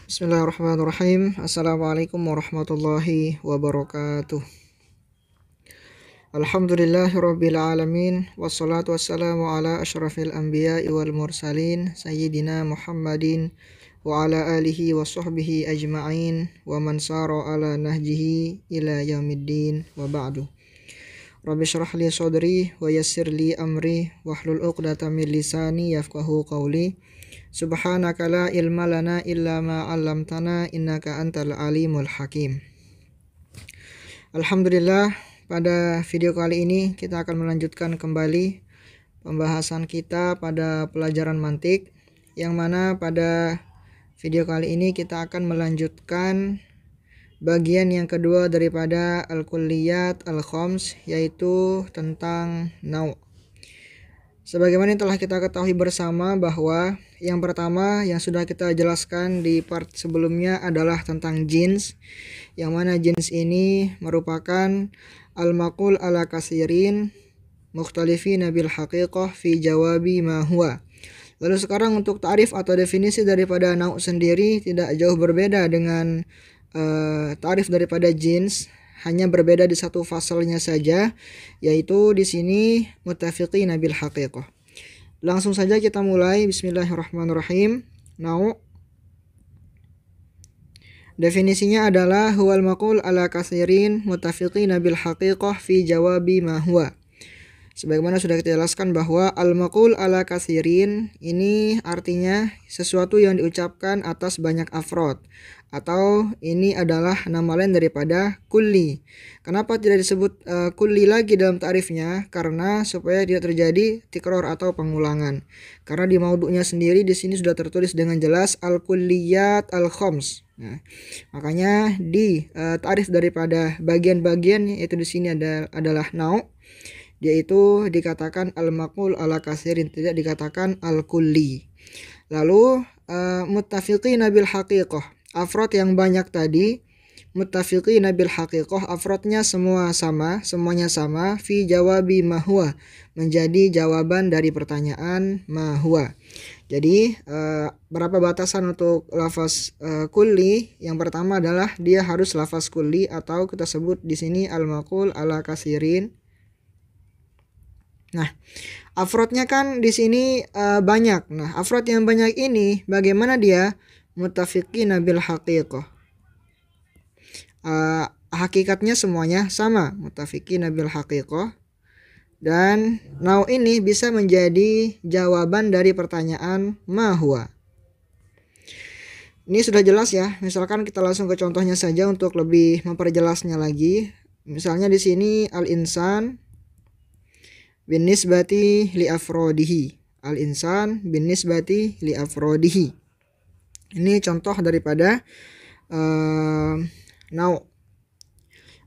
Bismillahirrahmanirrahim. Assalamualaikum warahmatullahi wabarakatuh. Alhamdulillahirabbil alamin wassalatu wassalamu ala asyrafil anbiya'i wal mursalin sayyidina Muhammadin wa ala alihi wa sahbihi ajma'in wa man sara ala nahjihi ila yaumiddin wa ba'du. Rabbi syrah li sadri wa yassir li amri wahlul 'uqdatam min lisani yafqahu qawli. Subhanaka la ilma lana illa ma 'allamtana innaka antal alimul hakim. Alhamdulillah, pada video kali ini kita akan melanjutkan kembali pembahasan kita pada pelajaran mantik, yang mana pada video kali ini kita akan melanjutkan bagian yang kedua daripada al-kulliyat al-khams, yaitu tentang nau'. Sebagaimana yang telah kita ketahui bersama bahwa yang pertama yang sudah kita jelaskan di part sebelumnya adalah tentang jins, yang mana jins ini merupakan al-maqul ala kasirin mukhtalifina bil haqiqah fi jawabi ma huwa. Lalu sekarang untuk ta'rif atau definisi daripada nau' sendiri tidak jauh berbeda dengan ta'rif daripada jins, hanya berbeda di satu fasalnya saja, yaitu di sini muttafiqina bil haqiqah. Langsung saja kita mulai. Bismillahirrahmanirrahim. Nau' definisinya adalah huwal maqul ala katsirin muttafiqina bil haqiqah fi jawabi ma huwa. Sebagaimana sudah kita jelaskan bahwa al-maqul ala katsirin ini artinya sesuatu yang diucapkan atas banyak afrod, atau ini adalah nama lain daripada kulli. Kenapa tidak disebut kulli lagi dalam ta'rifnya? Karena supaya tidak terjadi tikror atau pengulangan. Karena di maudhu'nya sendiri di sini sudah tertulis dengan jelas al-kulliyat al-khams. Nah, makanya di ta'rif daripada bagian-bagian yaitu di sini adalah nau', yaitu dikatakan al-maqul ala kasirin, tidak dikatakan al-kulli. Lalu muttafiqina bil haqiqah, afrod yang banyak tadi, muttafiqina bil haqiqah, afrodnya semuanya sama, fi jawabi ma huwa, menjadi jawaban dari pertanyaan ma huwa. Jadi berapa batasan untuk lafaz kulli? Yang pertama adalah dia harus lafaz kulli, atau kita sebut di sini al-maqul ala kasirin. Nah, afrodnya kan di sini banyak. Nah, afrod yang banyak ini bagaimana dia? Muttafiqina bil haqiqah. Hakikatnya semuanya sama, muttafiqina bil haqiqah. Dan nau' ini bisa menjadi jawaban dari pertanyaan ma huwa. Ini sudah jelas ya. Misalkan kita langsung ke contohnya saja untuk lebih memperjelasnya lagi. Misalnya di sini al-insan binisbati li afrodihi. Al-insan binisbati li afrodihi. Ini contoh daripada nau'.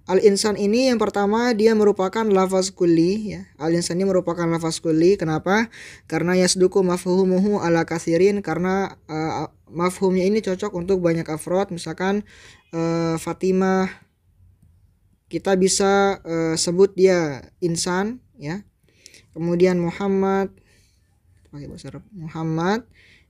Al-insan ini yang pertama dia merupakan lafaz kulli ya. Al-insan ini merupakan lafaz kulli. Kenapa? Karena yasduku mafhumuhu ala katsirin, karena mafhumnya ini cocok untuk banyak afrod. Misalkan Fatimah, kita bisa sebut dia insan ya. Kemudian Muhammad, pakai bahasa Arab, Muhammad,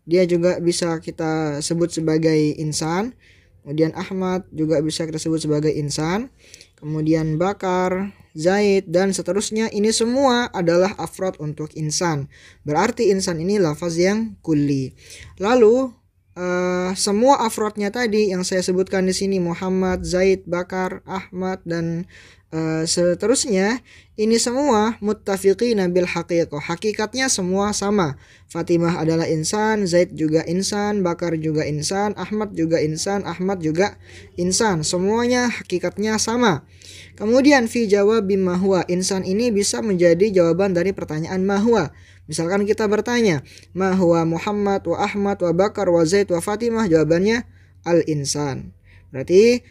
dia juga bisa kita sebut sebagai insan. Kemudian Ahmad juga bisa kita sebut sebagai insan. Kemudian Bakar, Zaid, dan seterusnya. Ini semua adalah afrod untuk insan. Berarti insan ini lafaz yang kulli. Lalu semua afrodnya tadi yang saya sebutkan di sini, Muhammad, Zaid, Bakar, Ahmad, dan seterusnya, ini semua muttafiqina bil haqiqah. Hakikatnya semua sama. Fatimah adalah insan, Zaid juga insan, Bakar juga insan, Ahmad juga insan, Ahmad juga insan. Semuanya hakikatnya sama. Kemudian fi jawabi ma huwa, insan ini bisa menjadi jawaban dari pertanyaan ma huwa. Misalkan kita bertanya, ma huwa Muhammad wa Ahmad wa Bakar wa Zaid wa Fatimah, jawabannya al-insan. Berarti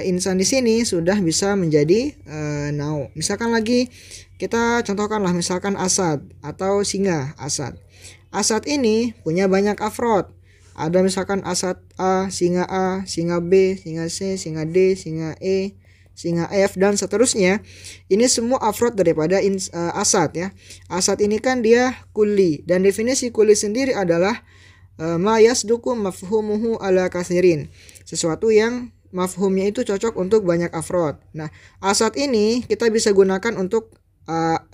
insan di sini sudah bisa menjadi nau'. Misalkan lagi kita contohkanlah, misalkan Asad atau singa. Asad ini punya banyak afrod. Ada misalkan Asad A, singa B, singa C, singa D, singa E, singa F, dan seterusnya. Ini semua afrod daripada Asad ya. Asad ini kan dia kulli, dan definisi kulli sendiri adalah ma yasduku mafhumuhu ala katsirin. Sesuatu yang mafhumnya itu cocok untuk banyak afrod. Nah, asad ini kita bisa gunakan untuk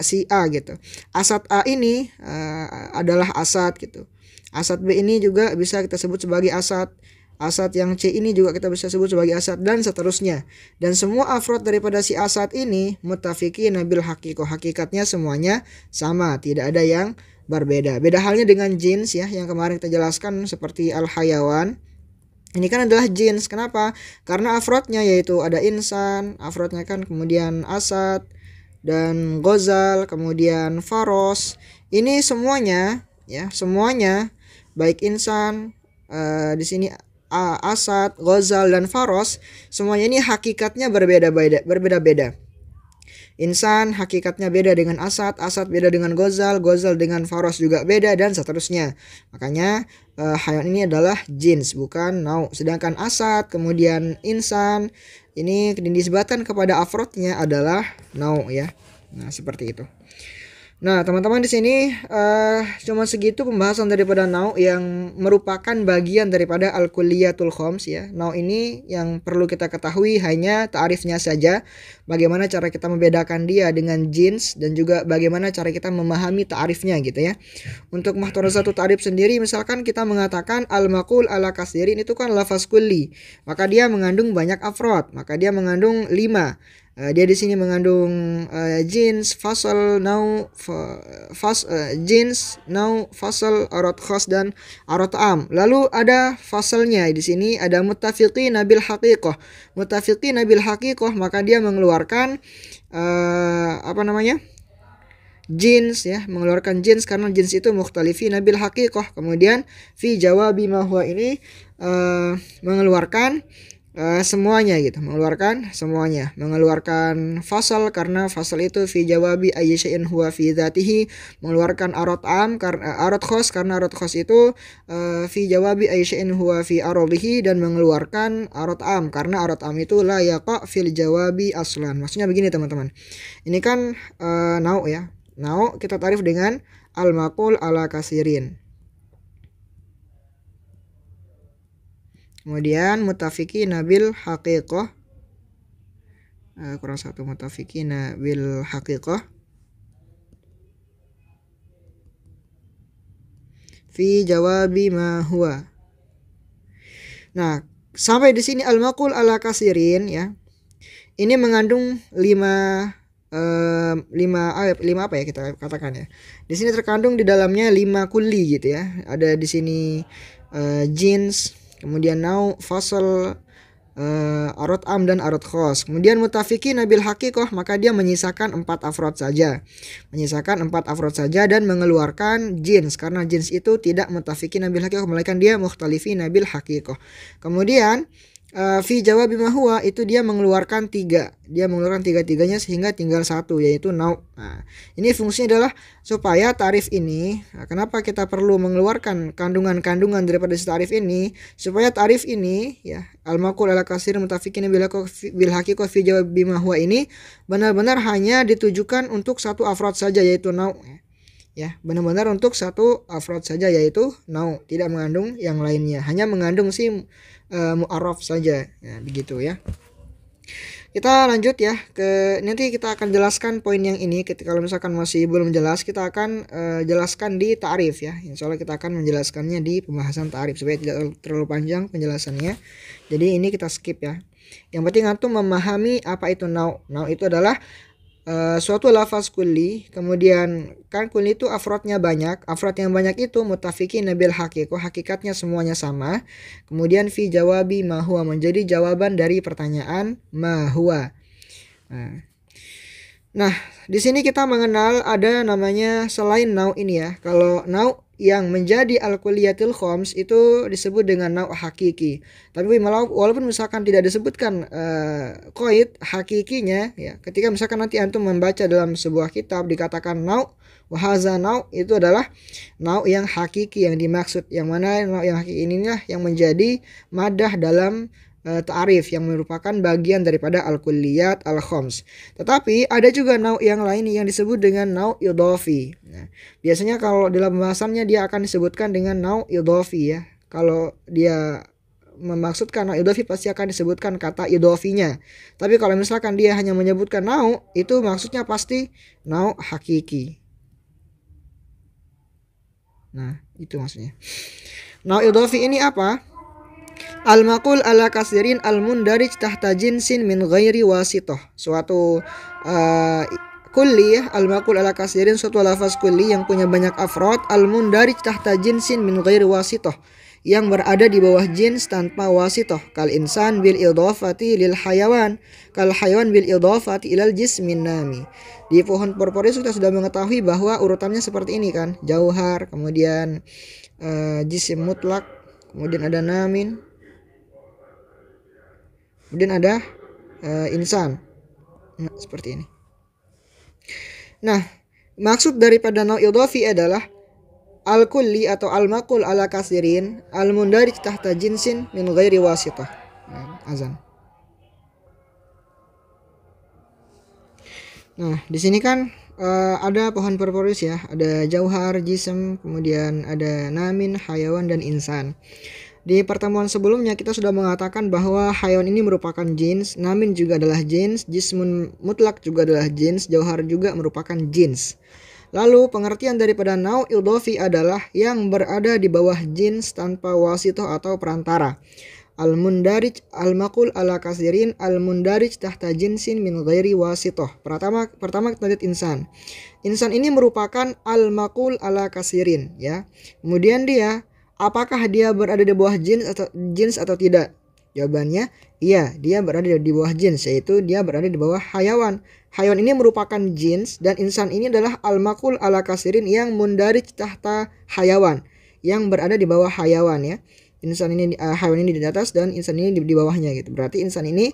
si A gitu. Asad A ini adalah asad gitu. Asad B ini juga bisa kita sebut sebagai asad. Asad yang C ini juga kita bisa sebut sebagai asad dan seterusnya. Dan semua afrod daripada si asad ini muttafiqin bil haqiqah. Hakikatnya semuanya sama, tidak ada yang berbeda. Beda halnya dengan jins ya yang kemarin kita jelaskan seperti al hayawan. Ini kan adalah jins. Kenapa? Karena afrodnya yaitu ada insan, afrodnya kan kemudian asad dan gozal, kemudian faros. Ini semuanya ya, semuanya baik insan di sini asad, gozal dan faros, semuanya ini hakikatnya berbeda-beda. Insan hakikatnya beda dengan asad, asad beda dengan gozal, gozal dengan faros juga beda dan seterusnya. Makanya hayawan ini adalah jins bukan nau. Sedangkan asad kemudian insan ini dinisbatkan kepada afrodnya adalah nau ya. Nah, seperti itu. Nah, teman-teman di sini cuma segitu pembahasan daripada nau yang merupakan bagian daripada al-kulliyatul khams ya. Nau ini yang perlu kita ketahui hanya ta'rifnya saja, bagaimana cara kita membedakan dia dengan jins dan juga bagaimana cara kita memahami ta'rifnya gitu ya. Untuk muhtarazatu ta'rif sendiri misalkan kita mengatakan al-maqul ala katsirin itu kan lafaz kulli, maka dia mengandung banyak afrod, maka dia mengandung 5. Dia di sini mengandung jins, fasal, nau, jins, nau, fasal, arad khas dan arad am. Lalu ada fasalnya di sini ada muttafiqin bil haqiqah. Muttafiqin bil haqiqah maka dia mengeluarkan jins ya, mengeluarkan jins karena jins itu mukhtalifin bil haqiqah. Kemudian fi jawabi ma huwa ini mengeluarkan semuanya gitu, mengeluarkan semuanya, mengeluarkan fasal karena fasal itu fi jawabi ayyi syai'in huwa fi dzatihi, mengeluarkan arad am karena arad khas karena arad khas itu fi jawabi ayyi syai'in huwa fi aradihi, dan mengeluarkan arad am karena arad am itu la yaqa fil jawabi aslan. Maksudnya begini teman-teman, ini kan nau ya, nau kita tarif dengan al maqul ala katsirin. Kemudian muttafiqin bil haqiqah, kurang satu, muttafiqin bil haqiqah fi jawabi ma huwa. Nah, sampai di sini al-maqul ala katsirin ya. Ini mengandung 5 apa ya kita katakan ya. Di sini terkandung di dalamnya 5 kulli gitu ya. Ada di sini jins, kemudian nau, fasal, arad am dan arad khas. Kemudian muttafiqin bil haqiqah maka dia menyisakan 4 afrod saja. Menyisakan 4 afrod saja dan mengeluarkan jins karena jins itu tidak muttafiqin bil haqiqah melainkan dia mukhtalifin bil haqiqah. Kemudian fi jawabi ma huwa itu dia mengeluarkan 3. Dia mengeluarkan 3-3-nya sehingga tinggal 1 yaitu nau. Nah, ini fungsinya adalah supaya tarif ini, kenapa kita perlu mengeluarkan kandungan-kandungan daripada tarif ini, supaya tarif ini ya al-maqul ala katsir mutafiqin bil haqiqah fi jawabi ma huwa ini benar-benar hanya ditujukan untuk satu afrod saja yaitu nau. Ya, benar-benar untuk satu afrod saja yaitu nau, tidak mengandung yang lainnya, hanya mengandung si mu'arraf saja. Nah, begitu ya. Kita lanjut ya ke nanti kita akan jelaskan poin yang ini. Kalau misalkan masih belum jelas, kita akan jelaskan di ta'rif ya. Insyaallah kita akan menjelaskannya di pembahasan ta'rif supaya tidak terlalu panjang penjelasannya. Jadi ini kita skip ya. Yang penting antum memahami apa itu nau. Nau itu adalah suatu lafaz kulli, kemudian kan kulli itu afrodnya banyak, afrod yang banyak itu muttafiqin bil haqiqah, hakikatnya semuanya sama. Kemudian fi jawabi ma huwa menjadi jawaban dari pertanyaan ma huwa. Nah, di sini kita mengenal ada namanya selain nau ini ya. Kalau nau yang menjadi al-kulliyatul khams itu disebut dengan nau hakiki. Tapi walaupun misalkan tidak disebutkan qaid hakikinya ya, ketika misalkan nanti antum membaca dalam sebuah kitab dikatakan nau wa hadza nau, itu adalah nau yang hakiki yang dimaksud. Yang mana nau yang hakiki inilah yang menjadi madah dalam ta'rif yang merupakan bagian daripada al-kulliyat al-khams. Tetapi ada juga nau' yang lain yang disebut dengan nau' idhafi. Nah, biasanya kalau dalam pembahasannya dia akan disebutkan dengan nau' idhafi ya. Kalau dia memaksudkan nau' idhafi pasti akan disebutkan kata idhafinya. Tapi kalau misalkan dia hanya menyebutkan nau', itu maksudnya pasti nau' hakiki. Nah, itu maksudnya. Nau' idhafi ini apa? Al-maqul ala kasirin al-mundarij tahta jinsin min ghairi wasitoh. Suatu kulli ya, al-maqul ala kasirin, suatu lafaz kulli yang punya banyak afrod, al-mundarij tahta jinsin min ghairi wasitoh, yang berada di bawah jins tanpa wasitoh. Kal insan bil idhafati lil hayawan, kal hayawan bil idhafati ilal jismin nami. Di pohon porpori kita sudah mengetahui bahwa urutannya seperti ini kan. Jauhar, kemudian jisim mutlak, kemudian ada namin, kemudian ada insan. Nah, seperti ini. Nah, maksud daripada nau' idhafi adalah al-kulli atau al-maqul ala kasirin al-mundarij tahta jinsin min ghairi wasitah. Azan. Nah, di sini kan ada pohon perporis ya, ada jauhar, jism, kemudian ada namin, hayawan, dan insan. Di pertemuan sebelumnya kita sudah mengatakan bahwa hayawan ini merupakan jins, namin juga adalah jins, jismun mutlak juga adalah jins, jauhar juga merupakan jins. Lalu pengertian daripada nau' idhafi adalah yang berada di bawah jins tanpa wasitoh atau perantara. Al-mundarij al-maqul ala kasirin al-mundarij tahta jinsin min ghairi wasitoh. Pertama kita lihat insan. Insan ini merupakan al-maqul ala kasirin ya. Kemudian apakah dia berada di bawah jins atau tidak? Jawabannya iya, dia berada di bawah jins, yaitu dia berada di bawah hayawan. Hayawan ini merupakan jins dan insan ini adalah al-maqul ala kasirin yang mundarij tahta hayawan, yang berada di bawah hayawan ya. Insan ini hayawan ini di atas dan insan ini di bawahnya gitu. Berarti insan ini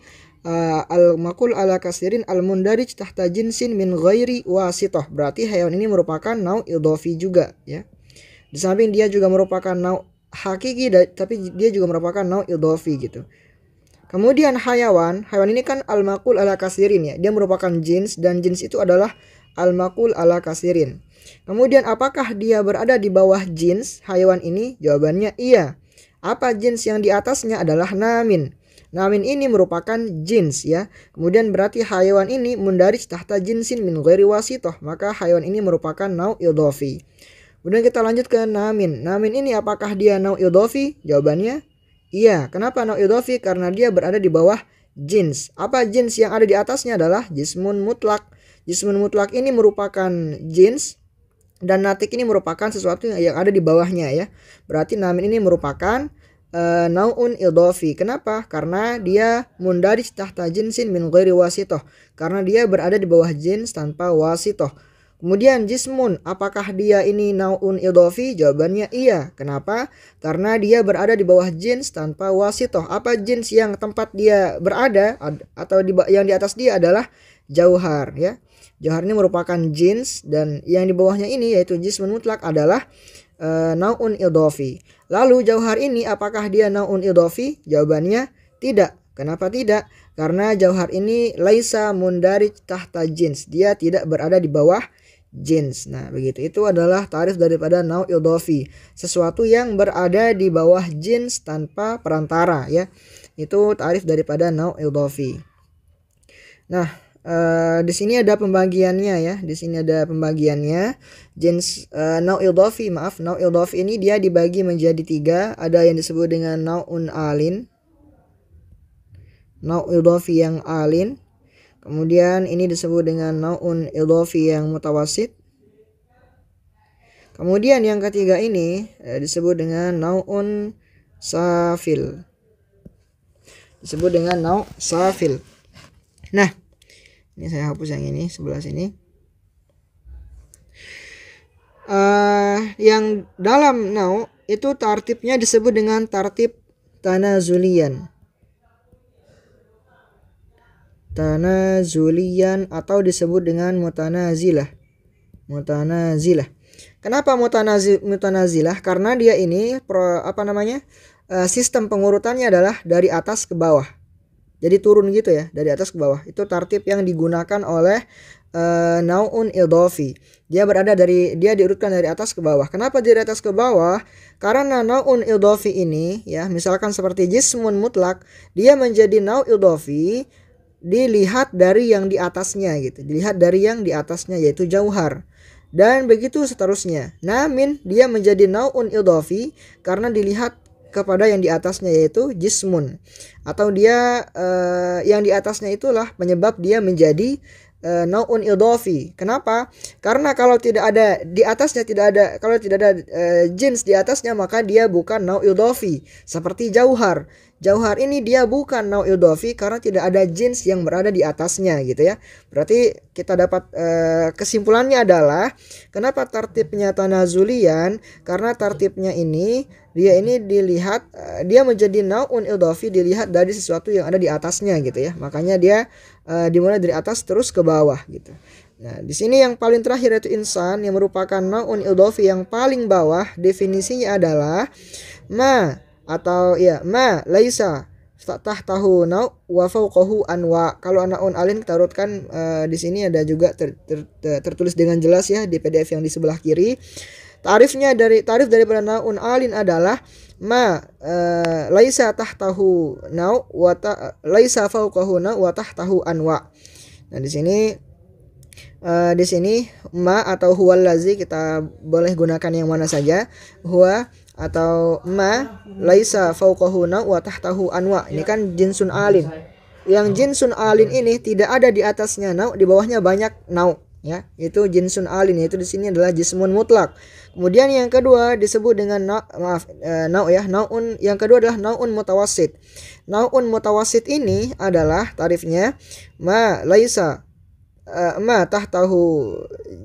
al-maqul ala kasirin al-mundarij tahta jinsin min ghairi wasitoh. Berarti hayawan ini merupakan nau' idhafi juga ya. Di samping dia juga merupakan nau' hakiki, tapi dia juga merupakan nau' idhafi gitu. Kemudian hayawan ini kan al-maqul ala kasirin ya. Dia merupakan jins dan jins itu adalah al-maqul ala kasirin. Kemudian apakah dia berada di bawah jins hayawan ini? Jawabannya iya. Apa jins yang di atasnya adalah namin. Namin ini merupakan jins ya. Kemudian berarti hayawan ini mundarij tahta jinsin min ghairi wasitoh. Maka hayawan ini merupakan nau' idhafi. Kemudian kita lanjut ke namin. Namin ini apakah dia nau' idhafi? Jawabannya iya. Kenapa nau' idhafi? Karena dia berada di bawah jins. Apa jins yang ada di atasnya adalah jismun mutlak. Jismun mutlak ini merupakan jins dan natik ini merupakan sesuatu yang ada di bawahnya ya. Berarti namin ini merupakan nau'un idhafi. Kenapa? Karena dia mundarij tahta jinsin min ghairi wasitoh. Karena dia berada di bawah jins tanpa wasitoh. Kemudian jismun, apakah dia ini nau'un idhafi? Jawabannya iya. Kenapa? Karena dia berada di bawah jins tanpa wasitoh. Apa jins yang tempat dia berada atau yang di atas dia adalah jauhar ya. Jauhar ini merupakan jins dan yang di bawahnya ini yaitu jismun mutlak adalah nau'un idhafi. Lalu jauhar ini apakah dia nau'un idhafi? Jawabannya tidak. Kenapa tidak? Karena jauhar ini laisa mundarij tahta jins. Dia tidak berada di bawah jins. Nah, begitu. Itu adalah tarif daripada nau' idhafi. Sesuatu yang berada di bawah jins tanpa perantara ya. Itu tarif daripada nau' idhafi. Nah, di sini ada pembagiannya ya. Di sini ada pembagiannya. Jins nau' idhafi ini dia dibagi menjadi 3. Ada yang disebut dengan nau'un alin. Nau' idhafi yang alin. Kemudian ini disebut dengan nau'un idhafi yang mutawasit. Kemudian yang ketiga ini disebut dengan nau'un safil. Disebut dengan nau' safil. Nah, ini saya hapus yang ini sebelah sini. Yang dalam nau' itu tartibnya disebut dengan tartib tanazulian. Tanazulian atau disebut dengan mutanazilah. Mutanazilah. Kenapa mutanazilah? Karena dia ini sistem pengurutannya adalah dari atas ke bawah. Jadi turun gitu ya, dari atas ke bawah. Itu tartib yang digunakan oleh naun idhofi. Dia diurutkan dari atas ke bawah. Kenapa dari atas ke bawah? Karena naun idhofi ini ya, misalkan seperti jismun mutlak, dia menjadi naun idhofi dilihat dari yang di atasnya gitu. Dilihat dari yang di atasnya yaitu jauhar. Dan begitu seterusnya. Namin dia menjadi naun idhofi karena dilihat kepada yang di atasnya yaitu jismun, atau dia yang di atasnya itulah penyebab dia menjadi naun idhofi. Kenapa? Karena kalau tidak ada di atasnya, kalau tidak ada jins di atasnya, maka dia bukan naun idhofi. Seperti jauhar. Jauhar ini dia bukan naun idhofi karena tidak ada jins yang berada di atasnya gitu ya. Berarti kita dapat kesimpulannya adalah kenapa tartibnya tanazulian? Karena tartibnya ini dilihat dia menjadi naun idhofi dilihat dari sesuatu yang ada di atasnya gitu ya. Makanya dia dimulai dari atas terus ke bawah gitu. Nah, di sini yang paling terakhir yaitu insan yang merupakan naun idhofi yang paling bawah, definisinya adalah ma atau ya ma laisa tahtahu nau wa fawqahu anwa. Kalau naun alin kita urutkan di sini ada juga tertulis dengan jelas ya di PDF yang di sebelah kiri. Tarif daripada naun alin adalah ma laisa tahtahu nau wa laisa fawqahu nau wa tahtahu anwa. Nah, di sini ma atau huwal lazi kita boleh gunakan yang mana saja. Huwa atau ma laisa fawqahu nau wa tahtahu anwa. Ini kan jinsun alin. Yang jinsun alin ini tidak ada di atasnya nau, di bawahnya banyak nau. Ya, itu jinsun alin, yaitu di sini adalah jismun mutlak. Kemudian yang kedua disebut dengan naun yang kedua adalah naun mutawassit. Naun mutawassit ini adalah tarifnya ma laisa ma tahtahu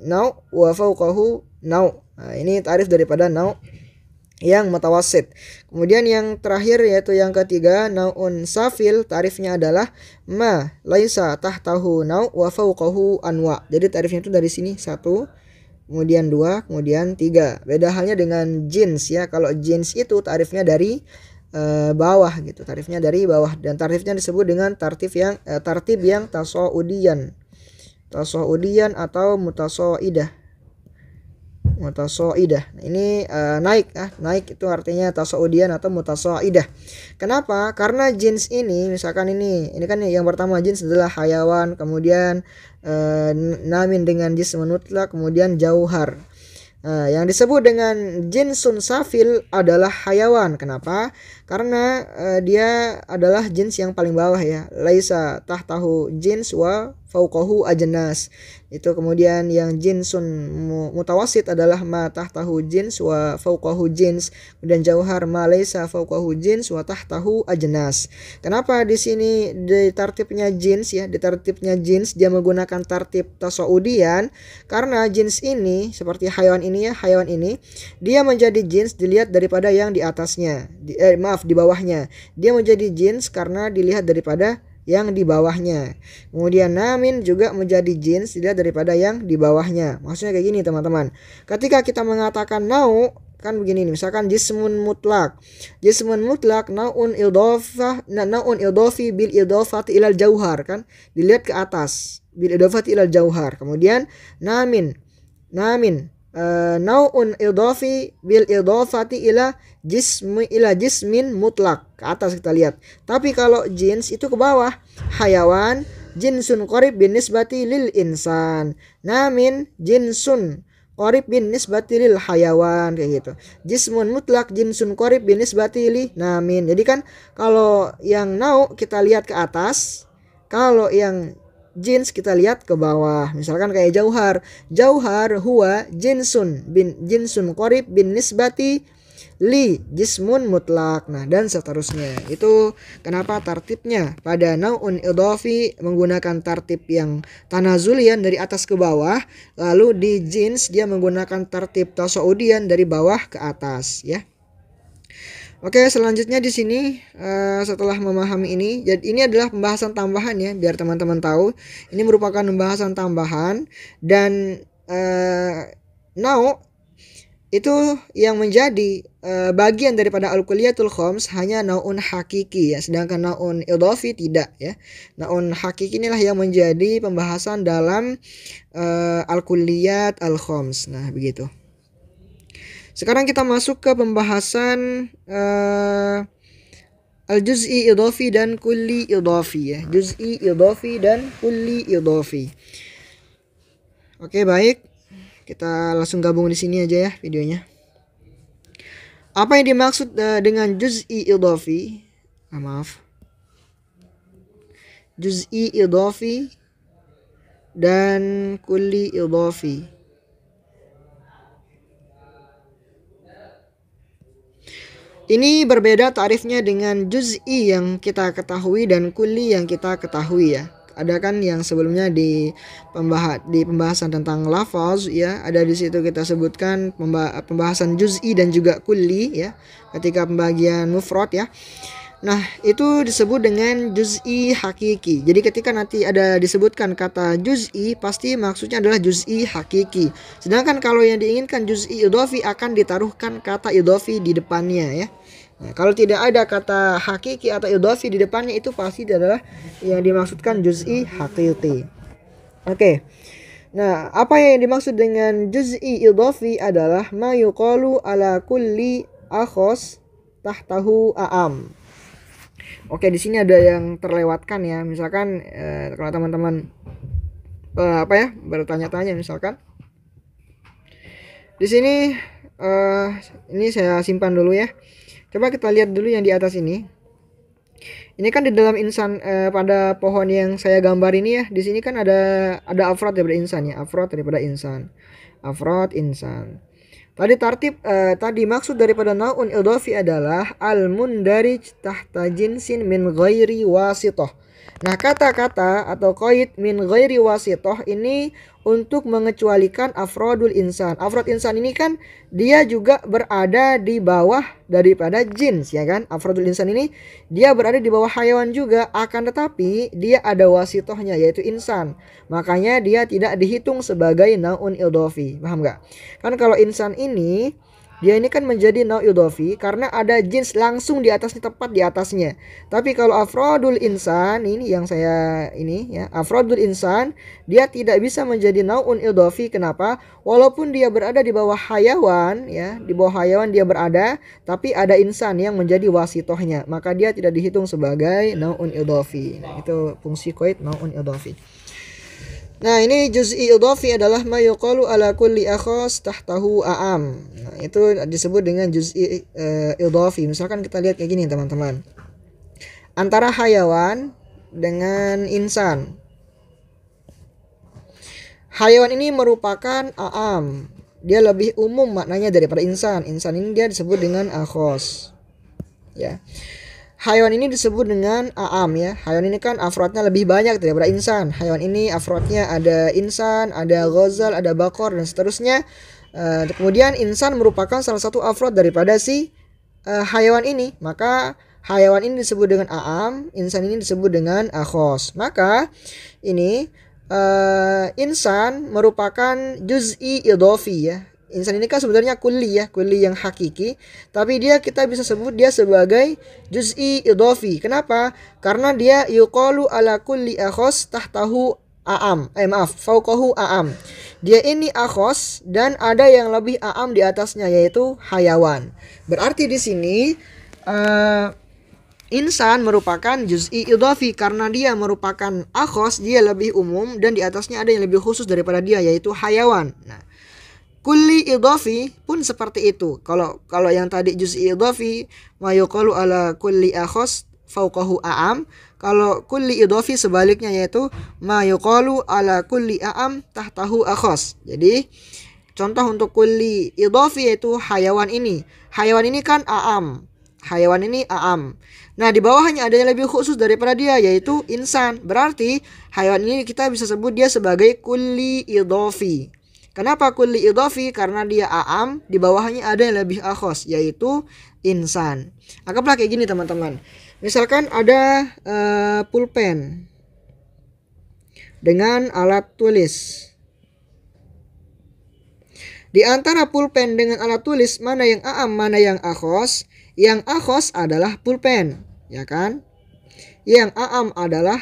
nau wa fawqahu nau. Nah, ini tarif daripada nau yang mutawassit. Kemudian yang terakhir yaitu yang ketiga naun safil, tarifnya adalah ma laisa tahtahu nau wa fawqahu anwa. Jadi tarifnya itu dari sini 1, kemudian 2, kemudian 3. Beda halnya dengan jins ya. Kalau jins itu tarifnya dari bawah gitu. Tarifnya dari bawah dan tarifnya disebut dengan tartib yang tasaudian. Tasaudian atau mutasoidah. Mutasoidah. Ini naik itu artinya tasaudian atau mutasoidah. Kenapa? Karena jins ini, misalkan ini kan yang pertama jins adalah hayawan, kemudian namin dengan jins mutlak, kemudian jauhar. Yang disebut dengan jinsun safil adalah hayawan. Kenapa? Karena dia adalah jins yang paling bawah ya. Laisa tahtahu jins wa fauqahu ajnas. Itu kemudian yang jinsun mutawasit adalah ma tahtahu jins wa fauqahu jins. Kemudian jauhar ma laisa fauqahu jins wa tahtahu ajnas. Kenapa di sini di tartibnya jins ya? Di tartibnya jins dia menggunakan tartib tasaudian karena jins ini seperti hayawan ini dia menjadi jins dilihat daripada yang di atasnya. Di bawahnya. Dia menjadi jins karena dilihat daripada yang di bawahnya. Kemudian namin juga menjadi jins dilihat daripada yang di bawahnya. Maksudnya kayak gini teman-teman. Ketika kita mengatakan nau kan begini nih, misalkan jismun mutlak. Jismun mutlak naun idhofi bil idhofati ilal jauhar kan. Dilihat ke atas bil idhofati ilal jauhar. Kemudian namin naun idhofi bil idhofati ila jismin mutlak, ke atas kita lihat. Tapi kalau jins itu ke bawah. Hayawan jinsun qarib bin nisbati lil insan. Namin jinsun qarib bin nisbati lil hayawan, kayak gitu. Jismun mutlak jinsun qarib bin nisbati li namin. Jadi kan kalau yang nau kita lihat ke atas, kalau yang jins kita lihat ke bawah. Misalkan kayak jauhar. Jauhar huwa jinsun qarib bin nisbati li jismun mutlak. Nah, dan seterusnya. Itu kenapa tartibnya pada naun idhofi menggunakan tartib yang tanazulian dari atas ke bawah, lalu di jins dia menggunakan tartib tasaudian dari bawah ke atas ya. Oke, selanjutnya di sini setelah memahami ini, jadi ini adalah pembahasan tambahan ya, biar teman-teman tahu. Ini merupakan pembahasan tambahan dan nau itu yang menjadi bagian daripada al-kulliyatul khams hanya naun hakiki ya, sedangkan naun idhafi tidak ya. Naun hakiki inilah yang menjadi pembahasan dalam al-kulliyat al-khams. Nah, begitu. Sekarang kita masuk ke pembahasan al-juz'i idhafi dan kulli idhafi ya. Juz'i idhafi dan kulli idhafi. Oke, baik. Kita langsung gabung di sini aja ya videonya. Apa yang dimaksud dengan juz'i idhafi? Maaf. Juz'i idhafi dan kulli idhafi. Ini berbeda tarifnya dengan juz'i yang kita ketahui dan kulli yang kita ketahui ya. Ada kan yang sebelumnya di pembahasan tentang lafaz ya, ada di situ kita sebutkan pembahasan juz'i dan juga kulli ya, ketika pembagian mufrad ya. Nah, itu disebut dengan juz'i hakiki. Jadi ketika nanti ada disebutkan kata juz'i, pasti maksudnya adalah juz'i hakiki. Sedangkan kalau yang diinginkan juz'i idhafi, akan ditaruhkan kata idhafi di depannya ya. Nah, kalau tidak ada kata hakiki atau idhafi di depannya, itu pasti adalah yang dimaksudkan juz'i hakiki. Oke. Nah, apa yang dimaksud dengan juz'i idhafi adalah ma yuqalu ala kulli akhos tahtahu a'am. Oke, di sini ada yang terlewatkan ya. Misalkan kalau teman-teman bertanya-tanya, misalkan di sini ini saya simpan dulu ya. Coba kita lihat dulu yang di atas ini. Ini kan di dalam insan pada pohon yang saya gambar ini ya. Di sini kan ada afrod daripada insan ya. Afrod daripada insan. Afrod insan. Tadi maksud daripada naun idhafi adalah al-mundarij tahta jinsin min ghairi wasithah. Nah, kata-kata atau qaid min ghairi wasithah ini untuk mengecualikan afrodul insan. Afrod insan ini kan dia juga berada di bawah daripada jins ya kan. Afrodul insan ini dia berada di bawah hayawan juga, akan tetapi dia ada wasithahnya yaitu insan. Makanya dia tidak dihitung sebagai naun idhafi. Paham gak? Kan kalau insan ini dia ini kan menjadi naun idhafi karena ada jins langsung di atasnya, tepat di atasnya. Tapi kalau afrodul insan ini yang saya ini ya, afrodul insan dia tidak bisa menjadi naun idhafi. Kenapa? Walaupun dia berada di bawah hayawan ya, di bawah hayawan dia berada, tapi ada insan yang menjadi wasitohnya, maka dia tidak dihitung sebagai naun idhafi. Nah, itu fungsi qaid naun idhafi. Nah, ini juz'i idhafi adalah ma yuqalu ala kulli akhas tahtahu a'am. Nah, itu disebut dengan juz'i idhafi. Misalkan kita lihat kayak gini teman-teman. Antara hayawan dengan insan. Hayawan ini merupakan a'am. Dia lebih umum maknanya daripada insan. Insan ini dia disebut dengan akhas. Ya. Hayawan ini disebut dengan a'am ya. Hayawan ini kan afrodnya lebih banyak daripada insan. Hayawan ini afrodnya ada insan, ada ghazal, ada bakor dan seterusnya. Kemudian insan merupakan salah satu afrod daripada si hayawan ini. Maka hayawan ini disebut dengan a'am, insan ini disebut dengan akhos. Maka ini insan merupakan juz'i idhafi ya. Insan ini kan sebenarnya kulli ya, kulli yang hakiki, tapi kita bisa sebut dia sebagai juz'i idhafi. Kenapa? Karena dia yuqalu ala kulli akhos tahtahu a'am. Fauqahu a'am. Dia ini akhos dan ada yang lebih a'am di atasnya yaitu hayawan. Berarti di sini insan merupakan juz'i idhafi karena dia merupakan akhos, dia lebih umum dan di atasnya ada yang lebih khusus daripada dia yaitu hayawan. Nah, kulli idhafi pun seperti itu. Kalau yang tadi juz'i idhafi ma yuqalu ala kulli akhos fauqahu a'am. Kalau kulli idhafi sebaliknya yaitu ma yuqalu ala kulli a'am tahtahu akhos. Jadi contoh untuk kulli idhafi yaitu hayawan ini. Hayawan ini kan a'am. Hayawan ini a'am. Nah, di bawahnya ada yang lebih khusus daripada dia yaitu insan. Berarti hayawan ini kita bisa sebut dia sebagai kulli idhafi. Kenapa kulli idhafi? Karena dia a'am, di bawahnya ada yang lebih akhos yaitu insan. Anggaplah kayak gini teman-teman. Misalkan ada pulpen dengan alat tulis. Di antara pulpen dengan alat tulis, mana yang a'am, mana yang akhos? Yang akhos adalah pulpen, ya kan? Yang a'am adalah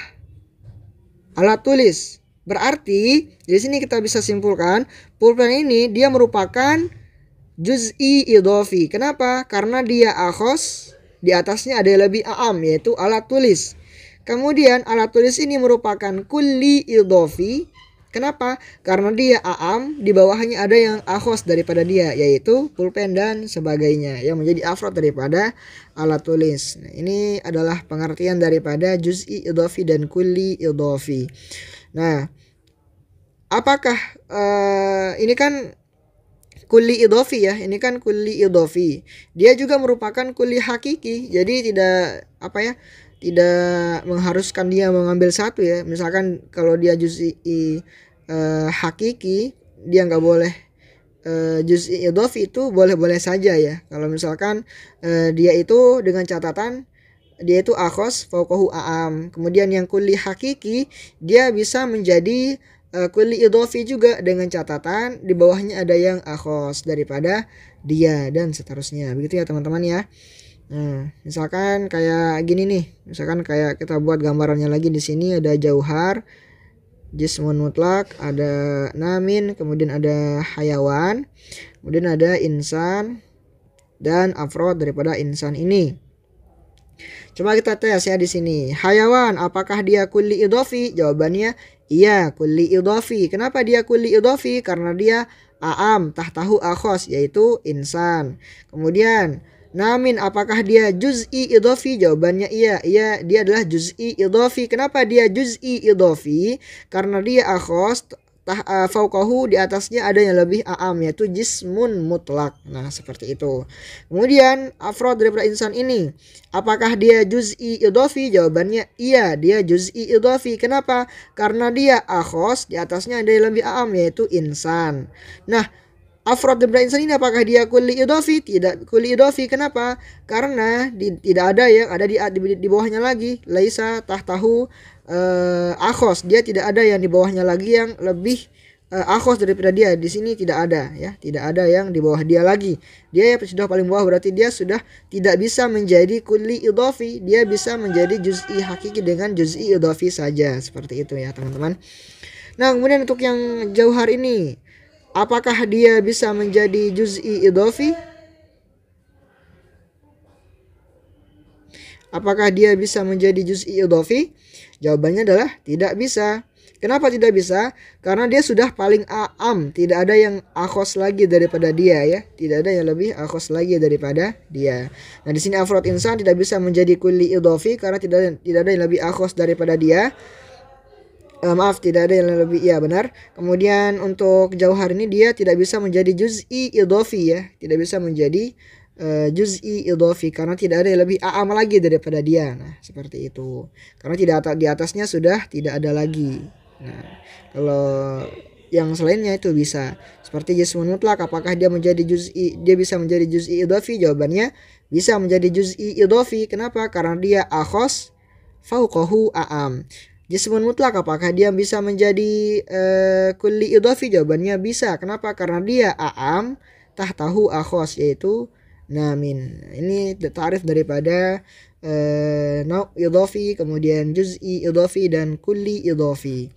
alat tulis. Berarti di sini kita bisa simpulkan pulpen ini dia merupakan juz'i idhofi. Kenapa? Karena dia akhos, di atasnya ada yang lebih a'am yaitu alat tulis. Kemudian alat tulis ini merupakan kulli idhofi. Kenapa? Karena dia a'am, di bawahnya ada yang akhos daripada dia yaitu pulpen dan sebagainya yang menjadi afrod daripada alat tulis. Nah, ini adalah pengertian daripada juz'i idhofi dan kulli idhofi. Nah, apakah ini kan kulli idhofi ya, ini kan kulli idhofi. Dia juga merupakan kulli hakiki. Jadi tidak tidak mengharuskan dia mengambil satu ya. Misalkan kalau dia juz'i hakiki, dia nggak boleh juz'i idhofi, itu boleh-boleh saja ya. Kalau misalkan dia itu dengan catatan dia itu akhos fauqahu a'am. Kemudian yang kulli hakiki dia bisa menjadi kulli idhofi juga dengan catatan di bawahnya ada yang akhos daripada dia dan seterusnya. Begitu ya teman-teman ya. Nah, misalkan kayak gini nih. Misalkan kayak kita buat gambarannya lagi di sini ada jauhar, jismun mutlak, ada namin, kemudian ada hayawan, kemudian ada insan dan afrod daripada insan ini. Coba kita tes ya di sini. Hayawan, apakah dia kulli idhofi? Jawabannya iya, kulli idhofi. Kenapa dia kulli idhofi? Karena dia a'am, tahtahu akhos, yaitu insan. Kemudian namin, apakah dia juz'i idhofi? Jawabannya iya, dia adalah juz'i idhofi. Kenapa dia juz'i idhofi? Karena dia akhos, fauqahu, di atasnya ada yang lebih a'am yaitu jismun mutlak. Nah, seperti itu. Kemudian afrod daripada insan ini, apakah dia juz'i idhofi? Jawabannya iya, dia juz'i idhofi. Kenapa? Karena dia akhos, di atasnya ada yang lebih a'am yaitu insan. Nah, afrod daripada insan ini apakah dia kulli idhofi? Tidak kulli idhofi. Kenapa? Karena tidak ada yang ada di bawahnya lagi. Laisa tahtahu akhos. Dia tidak ada yang di bawahnya lagi yang lebih akhos daripada dia. Di sini tidak ada ya. Tidak ada yang di bawah dia lagi. Dia sudah paling bawah, berarti dia sudah tidak bisa menjadi kulli idhofi. Dia bisa menjadi juz'i hakiki dengan juz'i idhofi saja. Seperti itu ya teman-teman. Nah, kemudian untuk yang jauhar ini, apakah dia bisa menjadi juz'i idhofi? Apakah dia bisa menjadi juz'i idhofi? Jawabannya adalah tidak bisa. Kenapa tidak bisa? Karena dia sudah paling a'am, tidak ada yang akhos lagi daripada dia ya. Tidak ada yang lebih akhos lagi daripada dia. Nah, di sini afrod insan tidak bisa menjadi kulli idhofi karena tidak ada yang lebih akhos daripada dia. Tidak ada yang lebih, iya benar. Kemudian untuk jauhar ini dia tidak bisa menjadi juz'i idhofi ya, tidak bisa menjadi juz'i idhofi karena tidak ada yang lebih a'am lagi daripada dia. Nah, seperti itu. Karena di atasnya sudah tidak ada lagi. Nah, kalau yang selainnya itu bisa. Seperti jismun mutlak, apakah dia bisa menjadi juz'i idhofi? Jawabannya bisa menjadi juz'i idhofi. Kenapa? Karena dia akhos fauqahu a'am. Jismun mutlak, apakah dia bisa menjadi kulli idhofi? Jawabannya bisa. Kenapa? Karena dia a'am tahtahu akhos yaitu namin. Ini tarif daripada nau' idhofi, kemudian juz'i idhofi dan kulli idhofi.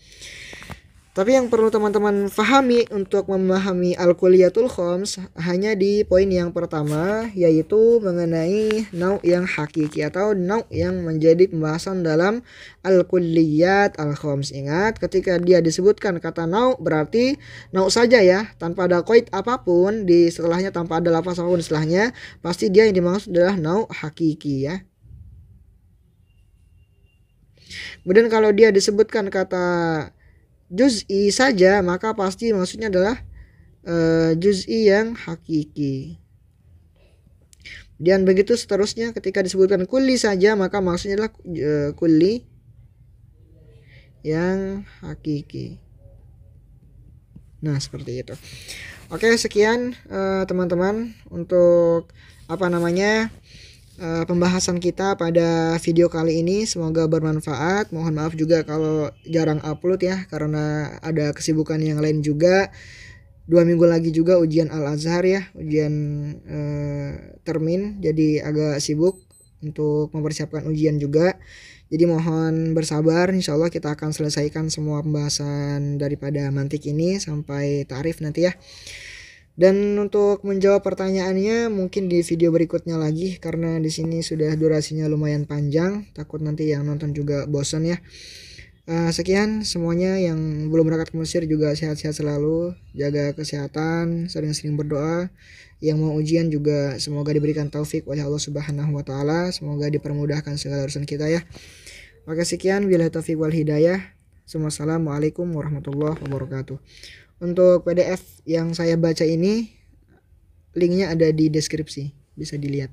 Tapi yang perlu teman-teman pahami untuk memahami al-kulliyatul khams hanya di poin yang pertama, yaitu mengenai nau' yang hakiki atau nau' yang menjadi pembahasan dalam al-kulliyat al-khams. Ingat, ketika dia disebutkan kata nau' berarti nau' saja ya, tanpa ada qaid apapun di setelahnya, tanpa ada lafaz apapun di setelahnya, pasti dia yang dimaksud adalah nau' hakiki ya. Kemudian kalau dia disebutkan kata juz'i saja, maka pasti maksudnya adalah juz'i yang hakiki. Dan begitu seterusnya, ketika disebutkan kulli saja, maka maksudnya adalah kulli yang hakiki. Nah, seperti itu. Oke, sekian teman-teman untuk pembahasan kita pada video kali ini. Semoga bermanfaat. Mohon maaf juga kalau jarang upload ya, karena ada kesibukan yang lain juga. 2 minggu lagi juga ujian Al-Azhar ya, ujian termin, jadi agak sibuk untuk mempersiapkan ujian juga. Jadi mohon bersabar, insya Allah kita akan selesaikan semua pembahasan daripada mantik ini sampai ta'rif nanti ya. Dan untuk menjawab pertanyaannya mungkin di video berikutnya lagi, karena di sini sudah durasinya lumayan panjang, takut nanti yang nonton juga bosan ya. Sekian semuanya, yang belum berangkat ke Mesir juga sehat-sehat selalu, jaga kesehatan, sering-sering berdoa. Yang mau ujian juga semoga diberikan taufik oleh Allah Subhanahu wa taala, semoga dipermudahkan segala urusan kita ya. Oke, sekian, billahi taufik wal hidayah. Wassalamualaikum warahmatullahi wabarakatuh. Untuk PDF yang saya baca ini linknya ada di deskripsi, bisa dilihat.